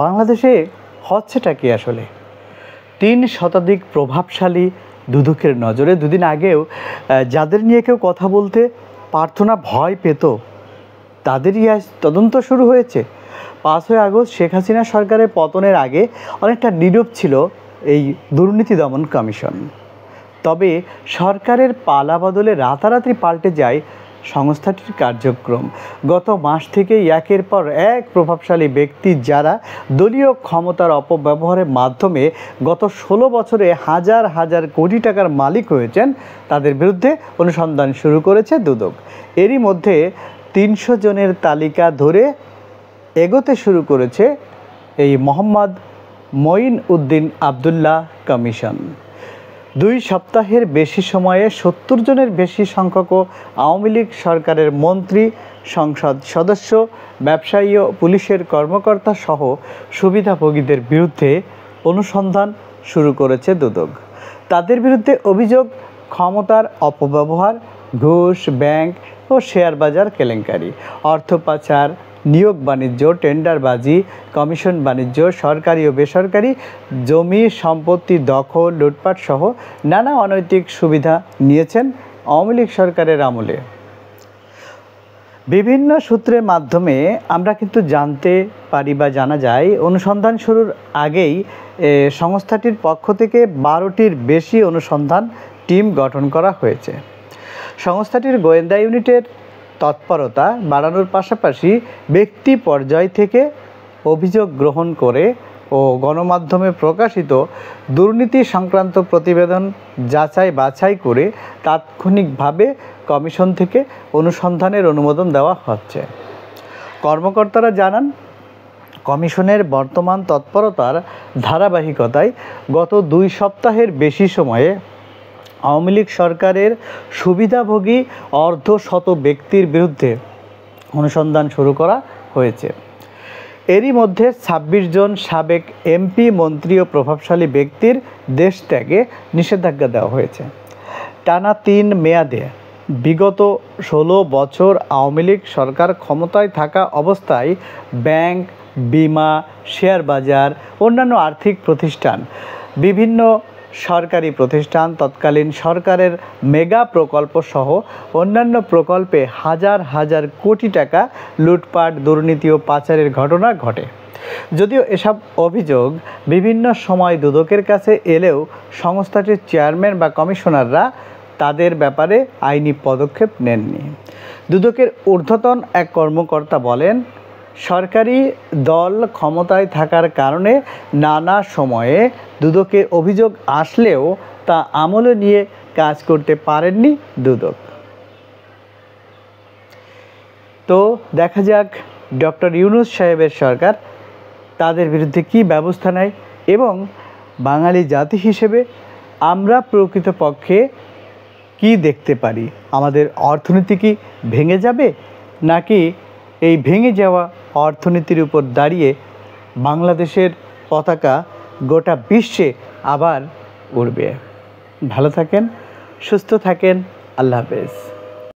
বাংলাদেশে হচ্ছেটা কি আসলে? ৩ শতাধিক প্রভাবশালী দুদকের নজরে। দুদিন আগেও যাদের নিয়ে কেউ কথা বলতে পারত না, ভয় পেত, তাদেরই আজ তদন্ত শুরু হয়েছে। ৫ই আগস্ট শেখ হাসিনা সরকারের পতনের আগে অনেকটা নীরব ছিল এই দুর্নীতি দমন কমিশন। তবে সরকারের পালা বদলে রাতারাতি পাল্টে যায় সংস্থাটির কার্যক্রম। গত মাস থেকেই একের পর এক প্রভাবশালী ব্যক্তি যারা দলীয় ক্ষমতার অপব্যবহারের মাধ্যমে গত ১৬ বছরে হাজার হাজার কোটি টাকার মালিক হয়েছেন, তাদের বিরুদ্ধে অনুসন্ধান শুরু করেছে দুদক। এরই মধ্যে ৩০০ জনের তালিকা ধরে এগোতে শুরু করেছে এই মোহাম্মদ মঈন উদ্দিন আবদুল্লাহ কমিশন। ২ সপ্তাহের বেশি সময়ে ৭০ জনের বেশি সংখ্যক আওয়ামী লীগ সরকারের মন্ত্রী, সংসদ সদস্য, ব্যবসায়ী ও পুলিশের কর্মকর্তা সহ সুবিধাভোগীদের বিরুদ্ধে অনুসন্ধান শুরু করেছে দুদক। তাদের বিরুদ্ধে অভিযোগ ক্ষমতার অপব্যবহার, ঘুষ, ব্যাংক ও শেয়ার বাজার কেলেঙ্কারি, অর্থ পাচার, নিয়োগ বাণিজ্য, টেন্ডারবাজি, কমিশন বাণিজ্য, সরকারি ও বেসরকারি জমি সম্পত্তি দখল, লুটপাট সহ নানা অনৈতিক সুবিধা নিয়েছেন আওয়ামী লীগ সরকারের আমলে। বিভিন্ন সূত্রের মাধ্যমে আমরা কিন্তু জানতে পারি বা জানা যায়, অনুসন্ধান শুরুর আগেই সংস্থাটির পক্ষ থেকে ১২টির বেশি অনুসন্ধান টিম গঠন করা হয়েছে। সংস্থাটির গোয়েন্দা ইউনিটের তৎপরতা বাড়ানোর পাশাপাশি ব্যক্তি পর্যায় থেকে অভিযোগ গ্রহণ করে ও গণমাধ্যমে প্রকাশিত দুর্নীতি সংক্রান্ত প্রতিবেদন যাচাই বাছাই করে তাৎক্ষণিকভাবে কমিশন থেকে অনুসন্ধানের অনুমোদন দেওয়া হচ্ছে। কর্মকর্তারা জানান, কমিশনের বর্তমান তৎপরতার ধারাবাহিকতায় গত ২ সপ্তাহের বেশি সময়ে আওয়ামী লীগ সরকারের সুবিধাভোগী অর্ধশত ব্যক্তির বিরুদ্ধে অনুসন্ধান শুরু করা হয়েছে। এরই মধ্যে ২৬ জন সাবেক এমপি, মন্ত্রী ও প্রভাবশালী ব্যক্তির দেশ ত্যাগে নিষেধাজ্ঞা দেওয়া হয়েছে। টানা ৩ মেয়াদে বিগত ১৬ বছর আওয়ামী লীগ সরকার ক্ষমতায় থাকা অবস্থায় ব্যাংক, বিমা, শেয়ার বাজার, অন্যান্য আর্থিক প্রতিষ্ঠান, বিভিন্ন সরকারি প্রতিষ্ঠান, তৎকালীন সরকারের মেগা প্রকল্প সহ অন্যান্য প্রকল্পে হাজার হাজার কোটি টাকা লুটপাট, দুর্নীতি ও পাচারের ঘটনা ঘটে। যদিও এসব অভিযোগ বিভিন্ন সময় দুদকের কাছে এলেও সংস্থাটির চেয়ারম্যান বা কমিশনাররা তাদের ব্যাপারে আইনি পদক্ষেপ নেননি। দুদকের ঊর্ধ্বতন এক কর্মকর্তা বলেন, সরকারি দল ক্ষমতায় থাকার কারণে নানা সময়ে দুদকে অভিযোগ আসলেও তা আমলে নিয়ে কাজ করতে পারেননি দুদক। তো দেখা যাক ডক্টর ইউনূস সাহেবের সরকার তাদের বিরুদ্ধে কী ব্যবস্থা নেয় এবং বাঙালি জাতি হিসেবে আমরা প্রকৃতপক্ষে কি দেখতে পারি। আমাদের অর্থনীতি কি ভেঙে যাবে, নাকি এই ভেঙে যাওয়া অর্থনীতির উপর দাঁড়িয়ে বাংলাদেশের পতাকা গোটা বিশ্বে আবার উড়বে। ভালো থাকেন, সুস্থ থাকেন, আল্লাহ হাফেজ।